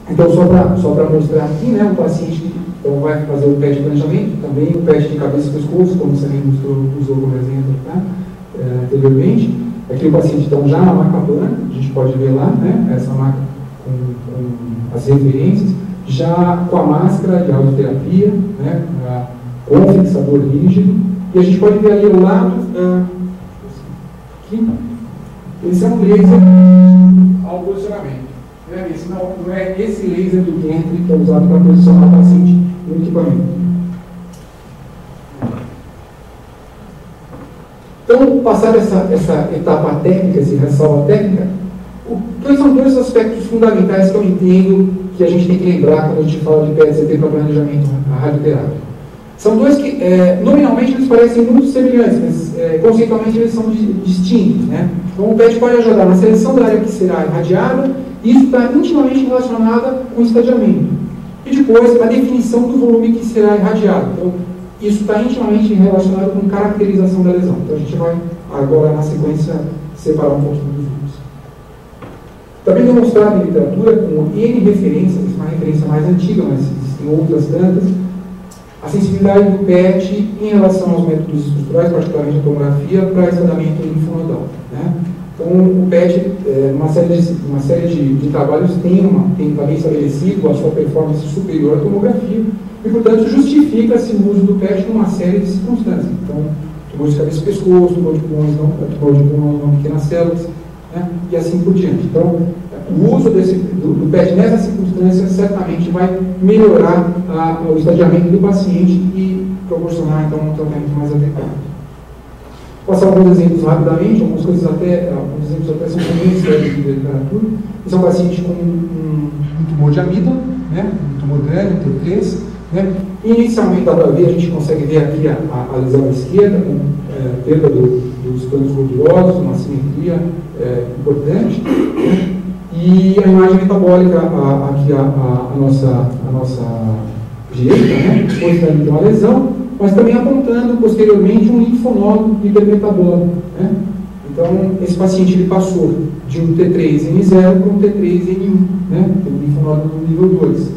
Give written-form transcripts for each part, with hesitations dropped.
Então, só para mostrar aqui, né, o paciente então, vai fazer o PET de planejamento, também o PET de cabeça e pescoço, como você usou como exemplo, tá? Anteriormente. Aqui o paciente então já na maca plana, a gente pode ver lá, né, essa maca com as referências, já com a máscara de radioterapia, né, com o fixador rígido, e a gente pode ver ali ao lado, aqui, esse é um laser ao posicionamento. Né? Esse não é esse laser do ventre que é usado para posicionar o paciente no equipamento. Então, passada essa etapa técnica, esse ressalva técnica, são dois aspectos fundamentais que eu entendo que a gente tem que lembrar quando a gente fala de PET-CT para planejamento radioterápico. São dois que, nominalmente, eles parecem muito semelhantes, mas conceitualmente eles são distintos. Né? Então, o PET pode ajudar na seleção da área que será irradiada, e isso está intimamente relacionado com o estadiamento. E depois, a definição do volume que será irradiado. Então, isso está intimamente relacionado com caracterização da lesão. Então, a gente vai agora, na sequência, separar um pouquinho dos grupos. Também demonstrado em literatura, com N referências, uma referência mais antiga, mas existem outras tantas, a sensibilidade do PET em relação aos métodos estruturais, particularmente a tomografia, para estadiamento linfonodal. Né? Então, o PET, uma série de trabalhos tem também estabelecido a sua performance superior à tomografia e, portanto, justifica-se o uso do PET numa série de circunstâncias. Então, tumor de cabeça e pescoço, tumor de pulmão não pequenas células, né? E assim por diante. Então, o uso do PET nessas circunstâncias certamente vai melhorar o estadiamento do paciente e proporcionar, então, um tratamento mais adequado. Vou passar alguns exemplos rapidamente, alguns exemplos até são comuns de literatura. Esse é um paciente com um tumor de amígdala, né? Um tumor grande, um T3. Né? Inicialmente, dá para ver, a gente consegue ver aqui a lesão à esquerda, com perda dos planos gordurosos, uma simetria importante. Né? E a imagem metabólica, aqui a nossa direita, né? Depois de uma lesão, mas também apontando posteriormente um linfonodo hipermetabólico. Né? Então, esse paciente ele passou de um T3N0 para um T3N1, né? Um linfonodo no nível 2.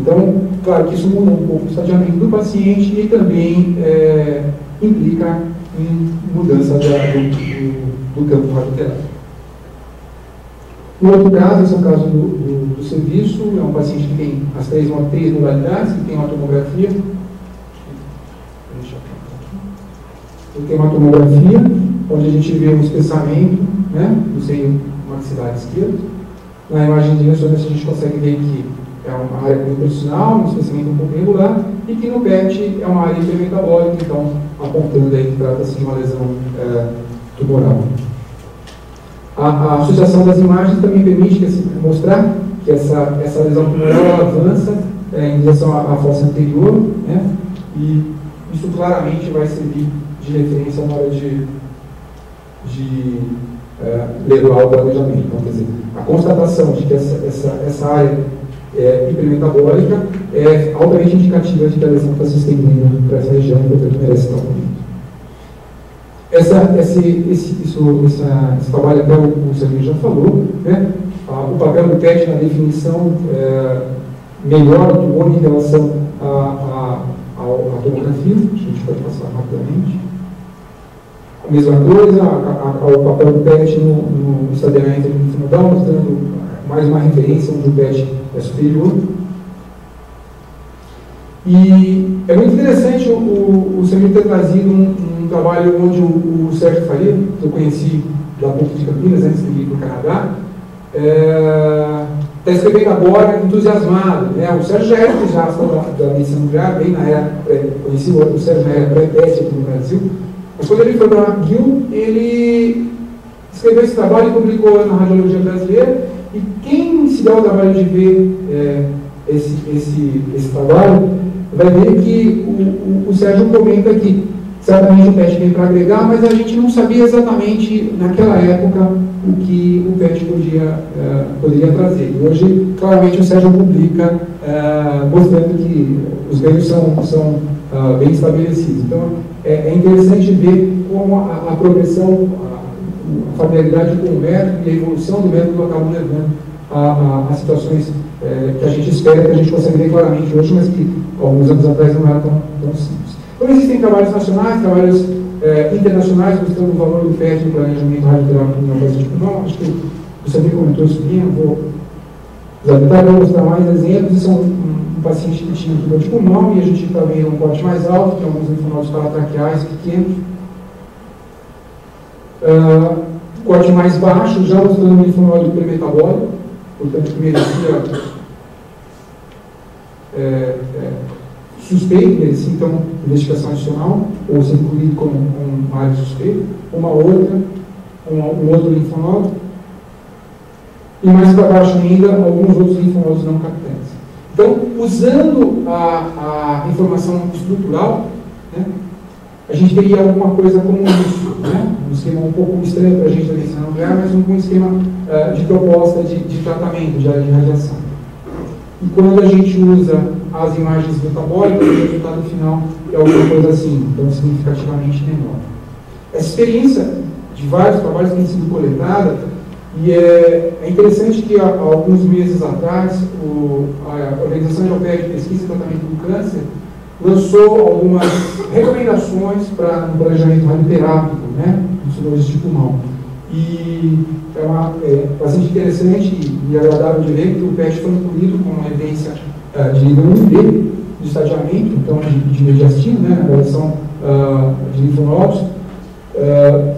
Então, claro que isso muda um pouco o estadiamento do paciente e também implica em mudança do campo radioterápico. No outro caso, esse é o caso do serviço, é um paciente que tem as três modalidades, que tem uma tomografia. Ele tem uma tomografia, onde a gente vê um espessamento, né, do seio maxilar esquerdo. Na imagem de ressonância a gente consegue ver que é uma área convencional, um espessamento um pouco irregular, e que no PET é uma área hipermetabólica, então apontando aí que trata-se de uma lesão tumoral. A associação das imagens também permite mostrar que essa lesão tumoral ela avança em direção à fossa anterior, né, e isso claramente vai servir de referência na hora de levar o planejamento. Então, quer dizer, a constatação de que essa área hipermetabólica é altamente indicativa de que a lesão está se estendendo para essa região e, portanto, merece tratamento. Esse trabalho, até o Sérgio já falou, né? O papel do PET na definição melhora o tumor em relação à tomografia. A gente pode passar rapidamente. A mesma coisa, o papel do PET no estadiamento linfonodal, mostrando mais uma referência onde o PET é superior. E é muito interessante o Sérgio ter trazido um trabalho onde o Sérgio Faria, que eu conheci da PUC de Campinas, antes de ir para o Canadá, está escrevendo agora entusiasmado. Né? O Sérgio já era entusiasta da medicina nuclear, bem na era, conheci o Sérgio já era pré-PET aqui no Brasil, mas quando ele foi para a McGill, ele escreveu esse trabalho e publicou na Radiologia Brasileira, e quem se dá o trabalho de ver esse trabalho, vai ver que o Sérgio comenta que certamente o PET veio para agregar, mas a gente não sabia exatamente naquela época o que o PET poderia trazer. E hoje, claramente, o Sérgio publica mostrando que os ganhos são bem estabelecidos. Então, é interessante ver como a progressão, a familiaridade com o método e a evolução do método acabam levando a situações que a gente espera, que a gente consegue ver claramente hoje, mas que alguns anos atrás não era tão simples. Então existem trabalhos nacionais, trabalhos internacionais, buscando o valor do PET no planejamento radioterápico no paciente de pulmão. Acho que o Samir comentou isso bem, eu vou detalhar, vou mostrar mais exemplos. Isso é um paciente que tinha tumor de pulmão e a gente está vendo um corte mais alto, tem alguns linfonodos paratraqueais pequenos. Corte mais baixo, já mostrando um linfonodo premetabólico, portanto, que merecia suspeito, merecia então investigação adicional, ou ser incluído como uma área suspeita, um outro linfonodo, e mais para baixo ainda, alguns outros linfonodos não captantes. Então, usando a informação estrutural, né, a gente teria alguma coisa como isso, né? Um esquema um pouco estranho para a gente também se não criar, mas um esquema de proposta de tratamento, de radiação. E quando a gente usa as imagens metabólicas, o resultado final é alguma coisa assim, então significativamente menor. Essa experiência de vários trabalhos tem sido coletada, e é interessante que há alguns meses atrás a Organização Europeia de Pesquisa e Tratamento do Câncer lançou algumas recomendações para um planejamento radioterápico, né, dos tumores de pulmão. E é bastante interessante e agradável de ver que o PET foi incluído como uma evidência de nível 1B, de estadiamento, então de mediastino, né, na avaliação de linfonodos,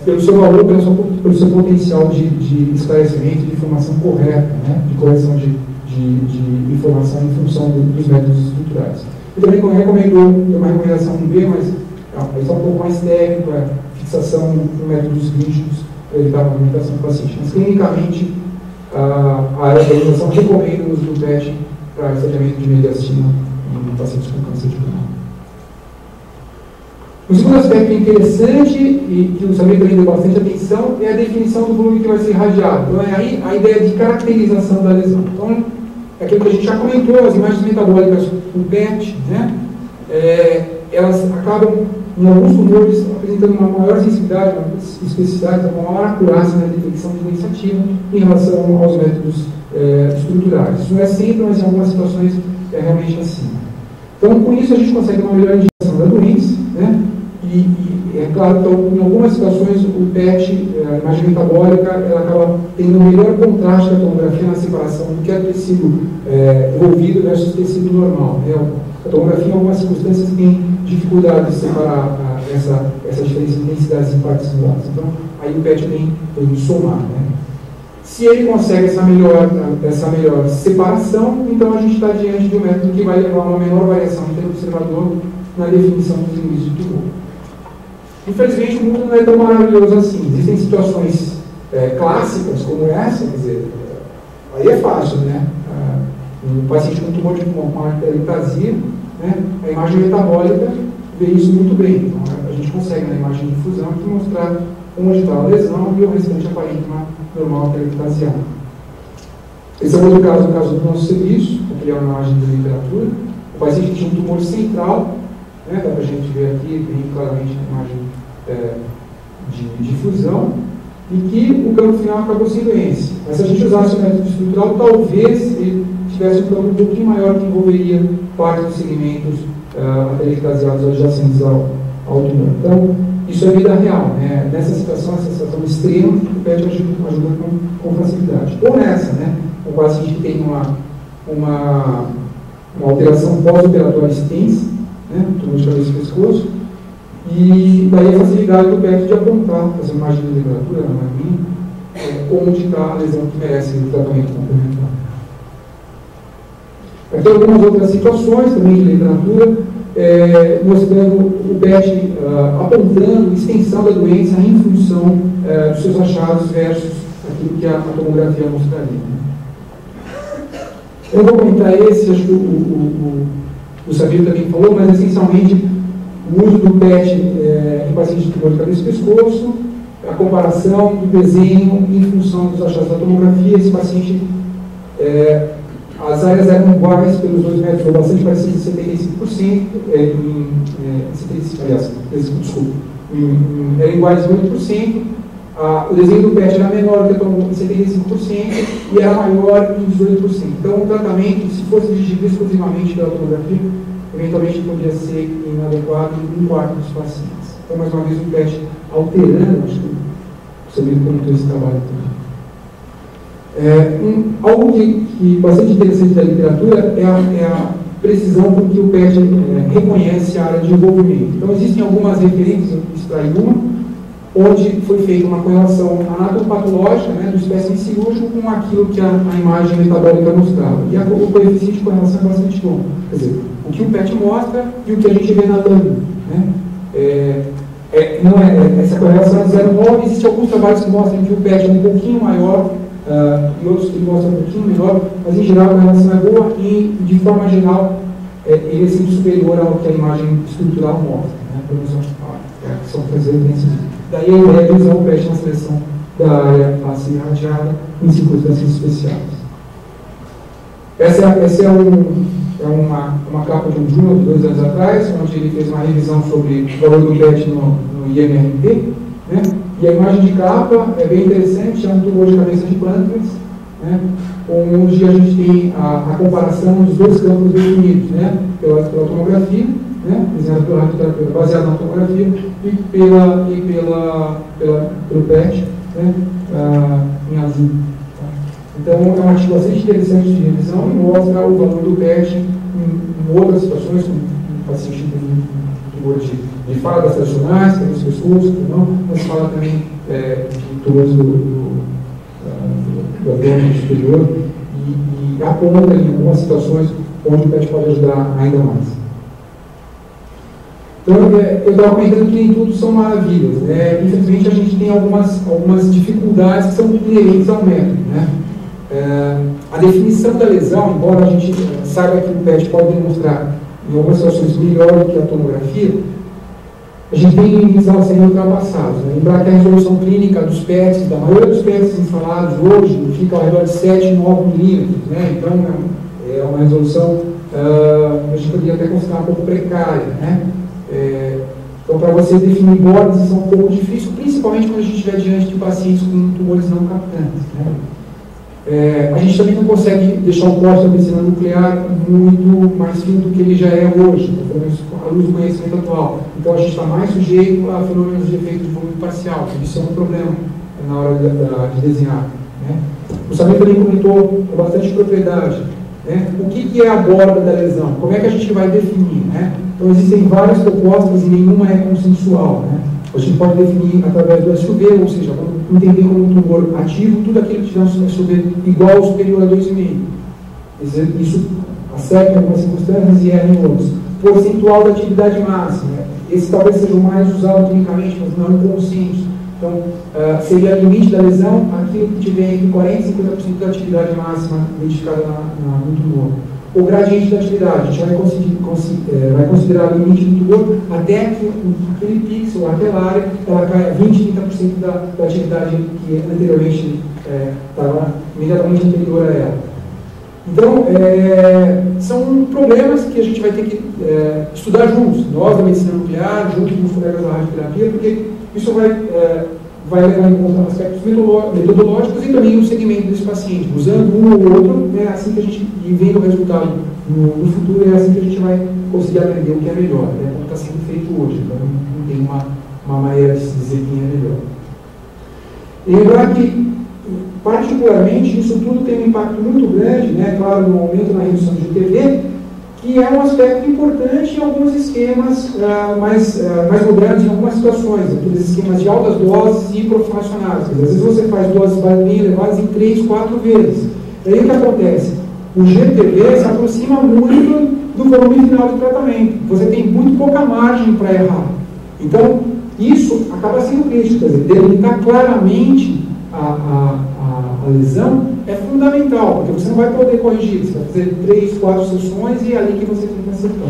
pelo seu valor, pelo seu potencial de esclarecimento, de informação correta, né, de correção de informação em função dos métodos estruturais. Eu também recomendo, tem uma recomendação 1B, mas isso é um pouco mais técnico, fixação com métodos rígidos para evitar a movimentação do paciente. Mas, clinicamente, a organização recomenda o uso do PET para estadiamento de mediastina em pacientes com câncer de pulmão. O segundo aspecto interessante, e que o Samir também deu bastante atenção, é a definição do volume que vai ser irradiado. Então, é aí a ideia de caracterização da lesão. Então, é aquilo que a gente já comentou, as imagens metabólicas do PET, né, elas acabam, em alguns tumores, apresentando uma maior sensibilidade, uma especificidade, uma maior acurácia na detecção de doença ativa em relação aos métodos estruturais. Isso não é sempre, mas em algumas situações é realmente assim. Então, com isso, a gente consegue uma melhor indicação da doença, né? E é claro que em algumas situações o PET, a imagem metabólica, ela acaba tendo um melhor contraste da tomografia na separação do que é tecido envolvido versus tecido normal, né? A tomografia, em algumas circunstâncias, tem dificuldade de separar essa diferença de densidades em partes singulares. Então, aí o PET tem que somar, né? Se ele consegue essa melhor separação, então a gente está diante de um método que vai levar a uma menor variação interobservador na definição dos limites de tumor. Infelizmente, o mundo não é tão maravilhoso assim. Existem situações clássicas como essa, quer dizer, aí é fácil, né? Um paciente com tumor de pulmão com arterioplasia, né? A imagem metabólica vê isso muito bem. Então, a gente consegue, na imagem de difusão, mostrar onde está a lesão e o restante é parênquima normal arterioplasial. Esse é outro caso, o caso do nosso serviço, que é uma imagem de literatura. O paciente tinha um tumor central, né, dá para a gente ver aqui bem claramente a imagem de difusão, e que o campo final acabou sendo esse. Mas se a gente usasse o método estrutural, talvez ele tivesse um campo um pouquinho maior que envolveria parte dos segmentos arterioclasiados adjacentes ao tumor. Então, isso é vida real, né? Nessa situação extrema, o PET ajuda com facilidade. Ou nessa, né? O paciente que tem uma alteração pós-operatória extensa, né? Tumor de cabeça e pescoço, e daí a facilidade do PET de apontar, fazer uma imagem de literatura, não é minha, onde está a lesão que merece o tratamento complementar. Aqui algumas outras situações também de literatura, mostrando o PET apontando extensão da doença em função dos seus achados versus aquilo que a tomografia mostraria. Eu não vou comentar esse, acho que o Samir também falou, mas essencialmente o uso do PET em pacientes de tumor de cabeça e pescoço, a comparação do desenho em função dos achados da tomografia. Esse paciente, as áreas eram iguais pelos dois métodos, foi bastante parecido, 75%, eram iguais em 8%, o desenho do PET era menor que a tomografia em 75% e era maior em 18%. Então, o tratamento, se fosse dirigido exclusivamente pela tomografia, eventualmente poderia ser inadequado em 1/4 dos pacientes. Então, mais uma vez, o PET alterando, acho que o Samir comentou esse trabalho também. Algo que bastante interessante da literatura é a precisão com que o PET reconhece a área de envolvimento. Então, existem algumas referências, eu extraí uma, onde foi feita uma correlação anatomopatológica, né, do espécimen cirúrgico com aquilo que a imagem metabólica mostrava. E o coeficiente de correlação é bastante bom. Quer dizer, o que o PET mostra e o que a gente vê na lâmina. Né? Essa correlação é 0,9. Existem alguns trabalhos que mostram que o PET é um pouquinho maior e outros que mostram um pouquinho menor, mas em geral a correlação é boa e, de forma geral, ele é sempre superior ao que a imagem estrutural mostra. Né? São as referências. Daí a ideia de usar o PET na seleção da área face irradiada em circunstâncias especiais. Essa é uma capa de um jornal de 2 anos atrás, onde ele fez uma revisão sobre o valor do PET no IMRT, né? E a imagem de capa é bem interessante, é um tumor de cabeça de pâncreas, né? Onde a gente tem a comparação dos dois campos definidos, né? Pela tomografia, né? Desenhado pela radioterapia, baseado na tomografia, e pelo PET, né? Em azul. Então, é um artigo bastante interessante de revisão e mostra o valor do PET em outras situações, como faz sentido em tumores de faladas tradicionais, que as pessoas, não, mas fala também de tumores do abdômen superior e aponta em algumas situações onde o PET pode ajudar ainda mais. Então, eu estava comentando que nem tudo são maravilhas, né? Infelizmente, a gente tem algumas dificuldades que são inerentes ao método, né? A definição da lesão, embora a gente saiba que o PET pode demonstrar em algumas situações melhor do que a tomografia, a gente tem limites a serem ultrapassados. Né? Lembrar que a resolução clínica dos PETs, da maioria dos PETs instalados hoje, fica ao redor de 7, 9 milímetros. Né? Então, é uma resolução, a gente poderia até considerar um pouco precária. Né? Então, para você definir bordas, isso é um pouco difícil, principalmente quando a gente estiver diante de pacientes com tumores não captantes. Né? A gente também não consegue deixar o corte da medicina nuclear muito mais fino do que ele já é hoje, pelo menos à luz do conhecimento atual. Então, a gente está mais sujeito a fenômenos de efeito de volume parcial, que isso é um problema na hora de desenhar. Né? O Samir também comentou com bastante propriedade. Né? O que é a borda da lesão? Como é que a gente vai definir? Né? Então, existem várias propostas e nenhuma é consensual. Né? A gente pode definir através do SUV, ou seja, entender como um tumor ativo, tudo aquilo que tiver um SUV igual ou superior a 2,5. Isso acerta em algumas circunstâncias e erra em outras. Percentual da atividade máxima. Esse talvez seja o mais usado clinicamente, mas não em consenso. Então, seria o limite da lesão, aquilo que tiver entre 40% e 50% da atividade máxima identificada no tumor. O gradiente da atividade, a gente vai considerar o limite do tumor até que aquele pixel, aquela área, ela caia 20%, 30% da atividade que anteriormente estava imediatamente anterior a ela. Então, são problemas que a gente vai ter que estudar juntos, nós da medicina nuclear, junto com os colegas da radioterapia, porque isso vai levar em conta aspectos metodológicos e também o segmento desse paciente, usando um ou outro, né, assim que a gente, e vendo o resultado no futuro, é assim que a gente vai conseguir aprender o que é melhor, né, como está sendo feito hoje. Então, não tem uma maneira de se dizer quem é melhor. E lembrar que, particularmente, isso tudo tem um impacto muito grande, né, claro, no aumento na redução de GTV, que é um aspecto importante em alguns esquemas mais modernos, em algumas situações, aqueles esquemas de altas doses e profilacionadas. Às vezes você faz doses bem elevadas em 3, 4 vezes. Daí o que acontece? O GTV se aproxima muito do volume final de tratamento. Você tem muito pouca margem para errar. Então, isso acaba sendo crítico, quer dizer, delimitar claramente a lesão é fundamental, porque você não vai poder corrigir, você vai fazer 3, 4 sessões e é ali que você tem que acertar.